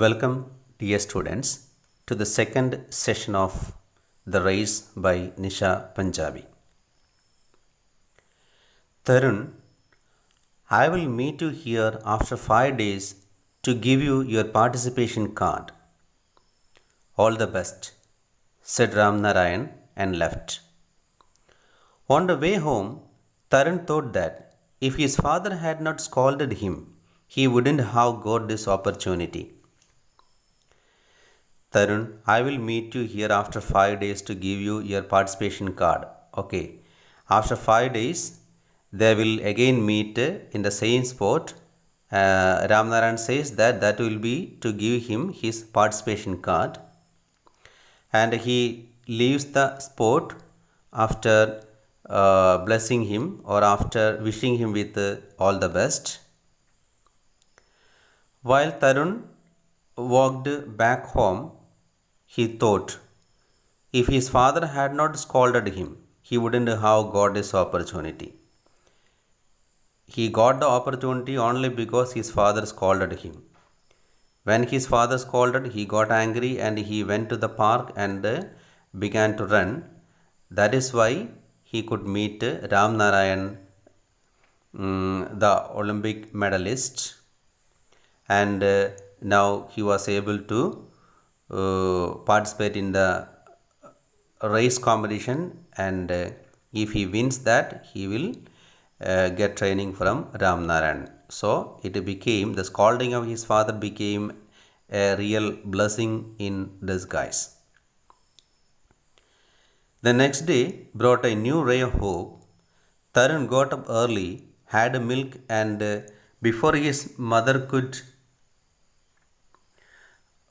Welcome, dear students, to the second session of The Race by Nisha Punjabi. Tarun, I will meet you here after 5 days to give you your participation card. All the best, said Ram Narayan and left. On the way home, Tarun thought that if his father had not scolded him, he wouldn't have got this opportunity. Tarun, I will meet you here after 5 days to give you your participation card. Okay. After 5 days, they will again meet in the same spot. Ramnaran says that will be to give him his participation card, and he leaves the spot after blessing him or after wishing him with all the best. While Tarun walked back home, he thought if his father had not scolded him, he wouldn't have got this opportunity. He got the opportunity only because his father scolded him. When his father scolded, he got angry and he went to the park and began to run. That is why he could meet Ram Narayan, the Olympic medalist, and now he was able to participate in the race competition, and if he wins that, he will get training from Ram Narayan. So it became, the scolding of his father became a real blessing in disguise. The next day brought a new ray of hope. Tarun got up early, had milk, and before his mother could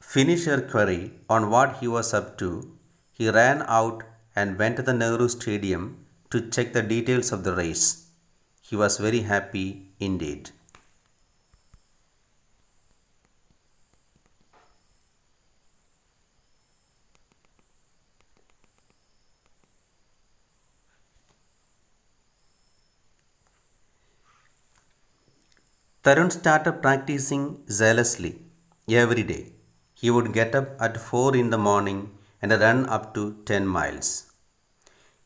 finish her query on what he was up to, he ran out and went to the Nehru Stadium to check the details of the race. He was very happy indeed. Tarun started practicing zealously every day. He would get up at 4 in the morning and run up to 10 miles.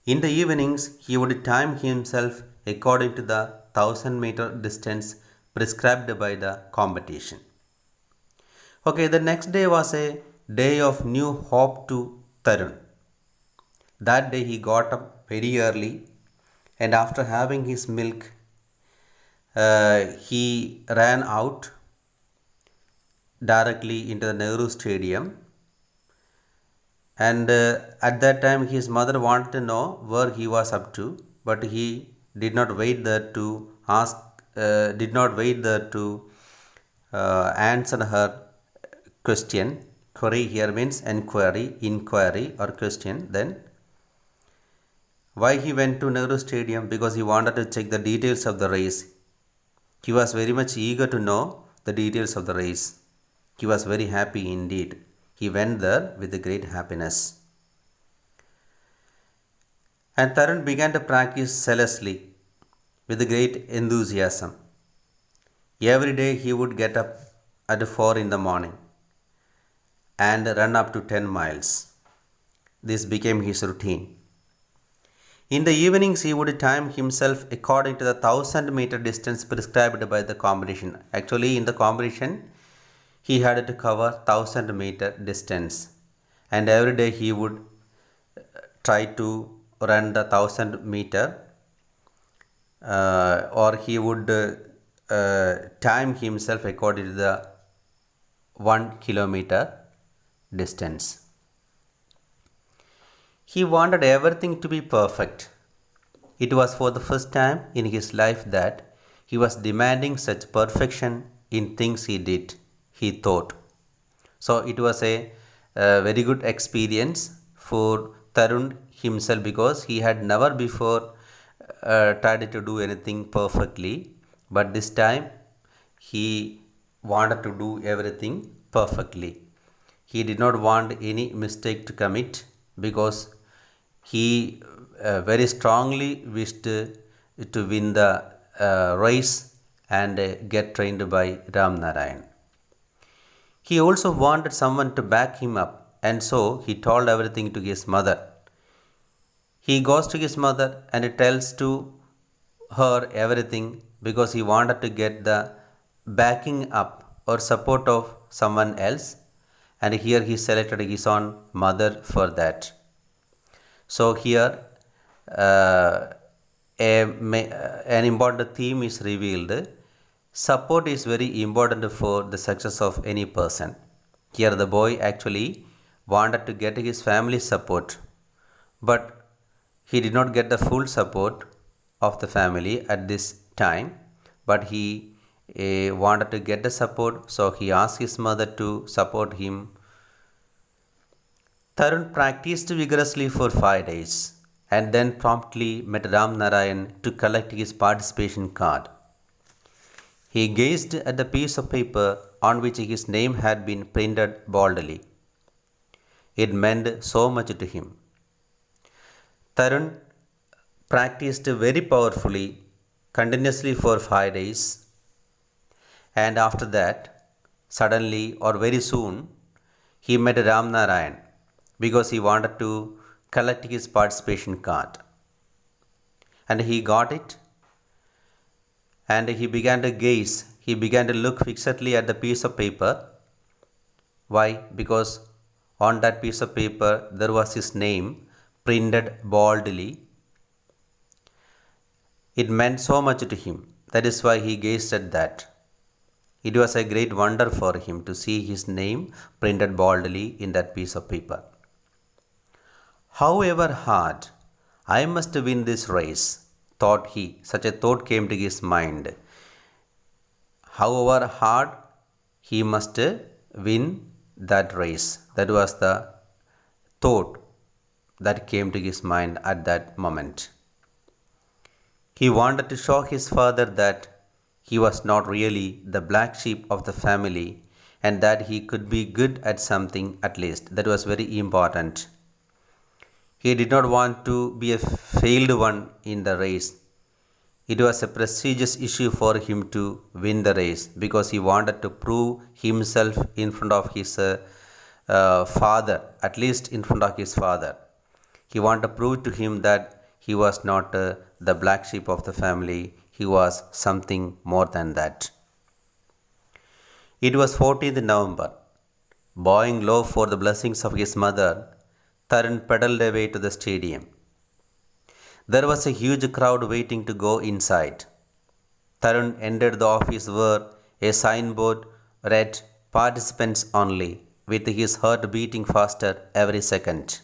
In the evenings, he would time himself according to the 1,000-meter distance prescribed by the competition. Okay, the next day was a day of new hope to Tarun. That day he got up very early, and after having his milk, he ran out directly into the Nehru Stadium, and at that time his mother wanted to know where he was up to, but he did not wait there to ask, did not wait there to answer her question. Query here means inquiry or question. Then why he went to Nehru Stadium? Because he wanted to check the details of the race. He was very much eager to know the details of the race. He was very happy indeed. He went there with great happiness. And Tarun began to practice zealously with great enthusiasm. Every day he would get up at 4 in the morning and run up to 10 miles. This became his routine. In the evenings, he would time himself according to the 1,000-meter distance prescribed by the competition. Actually, in the competition, he had to cover 1,000-meter distance, and every day he would try to run the 1,000-meter, or he would time himself according to the 1 kilometer distance. He wanted everything to be perfect. It was for the first time in his life that he was demanding such perfection in things he did, he thought. So it was a very good experience for Tarun himself, because he had never before tried to do anything perfectly, but this time he wanted to do everything perfectly. He did not want any mistake to commit, because he very strongly wished to win the race and get trained by Ram Narayan. He also wanted someone to back him up, and so he told everything to his mother. He goes to his mother and tells to her everything because he wanted to get the backing up or support of someone else, and here he selected his own mother for that. So here uh, an important theme is revealed. Support is very important for the success of any person. Here the boy actually wanted to get his family support, but he did not get the full support of the family at this time, but he wanted to get the support, so he asked his mother to support him. Tarun practiced vigorously for 5 days and then promptly met Ram Narayan to collect his participation card. He gazed at the piece of paper on which his name had been printed boldly. It meant so much to him. Tarun practiced very powerfully, continuously for 5 days, and after that, suddenly or very soon, he met Ram Narayan because he wanted to collect his participation card. And he got it, and he began to gaze, he began to look fixedly at the piece of paper. Why? Because on that piece of paper there was his name printed boldly. It meant so much to him. That is why he gazed at that. It was a great wonder for him to see his name printed boldly in that piece of paper. However hard, I must win this race, thought he. Such a thought came to his mind. However hard, he must win that race. That was the thought that came to his mind at that moment. He wanted to show his father that he was not really the black sheep of the family and that he could be good at something at least. That was very important. He did not want to be a failed one in the race. It was a prestigious issue for him to win the race because he wanted to prove himself in front of his father, at least in front of his father. He wanted to prove to him that he was not the black sheep of the family, he was something more than that. It was 14th November. Bowing low for the blessings of his mother, Tarun pedaled away to the stadium. There was a huge crowd waiting to go inside. Tarun entered the office where a signboard read "Participants Only," with his heart beating faster every second.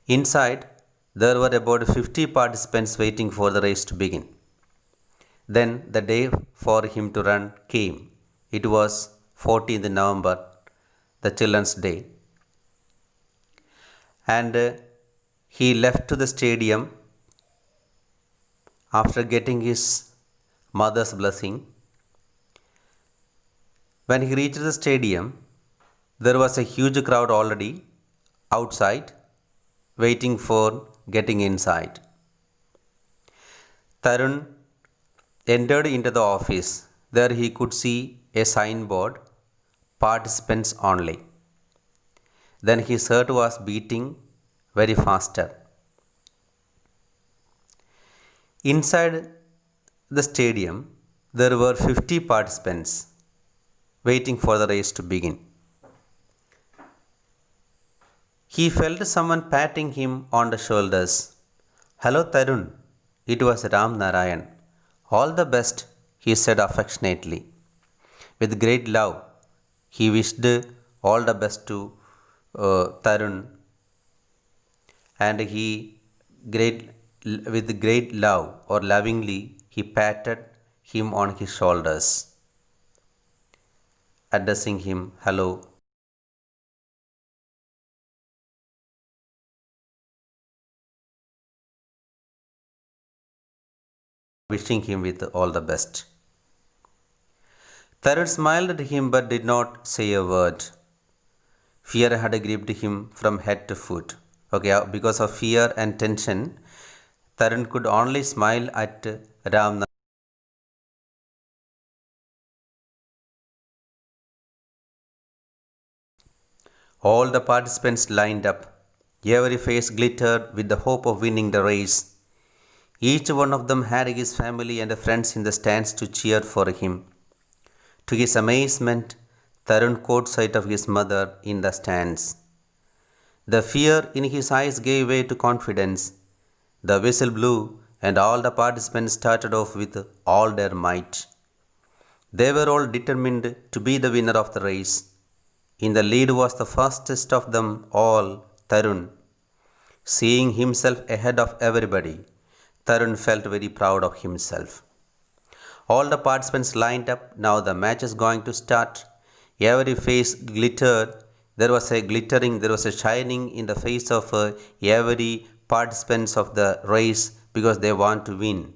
Inside, there were about 50 participants waiting for the race to begin. Then the day for him to run came. It was 14th November, the Children's Day. And he left to the stadium after getting his mother's blessing. When he reached the stadium, there was a huge crowd already outside waiting for getting inside. Tarun entered into the office. There he could see a signboard, "Participants Only." Then his heart was beating very faster. Inside the stadium, there were 50 participants waiting for the race to begin. He felt someone patting him on the shoulders. "Hello, Tarun." It was Ram Narayan. "All the best," he said affectionately. With great love, he wished all the best to Tarun, and with great love or lovingly, he patted him on his shoulders, addressing him, "Hello." Wishing him with all the best. Tarun smiled at him but did not say a word. Fear had gripped him from head to foot. Okay, because of fear and tension, Tarun could only smile at Ram. All the participants lined up. Every face glittered with the hope of winning the race. Each one of them had his family and friends in the stands to cheer for him. To his amazement, Tarun caught sight of his mother in the stands. The fear in his eyes gave way to confidence. The whistle blew, and all the participants started off with all their might. They were all determined to be the winner of the race. In the lead was the fastest of them all, Tarun. Seeing himself ahead of everybody, Tarun felt very proud of himself. All the participants lined up. Now the match is going to start. Every face glittered. There was a shining in the face of every participants of the race because they want to win.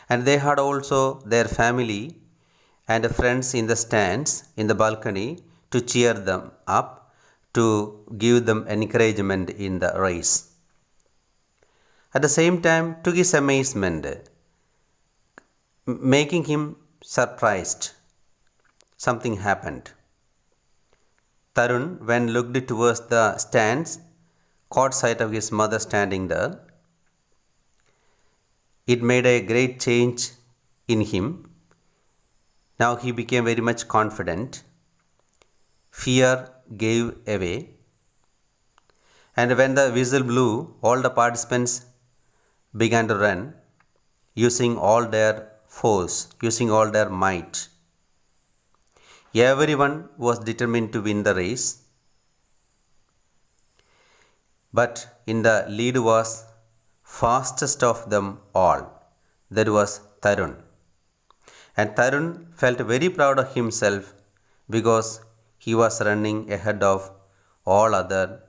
And they had also their family and friends in the stands, in the balcony, to cheer them up, to give them encouragement in the race. At the same time, to his amazement, making him surprised, something happened. Tarun, when looked towards the stands, caught sight of his mother standing there. It made a great change in him. Now he became very much confident. Fear gave away. And when the whistle blew, all the participants began to run, using all their force, using all their might. Everyone was determined to win the race. But in the lead was fastest of them all. That was Tarun. And Tarun felt very proud of himself because he was running ahead of all other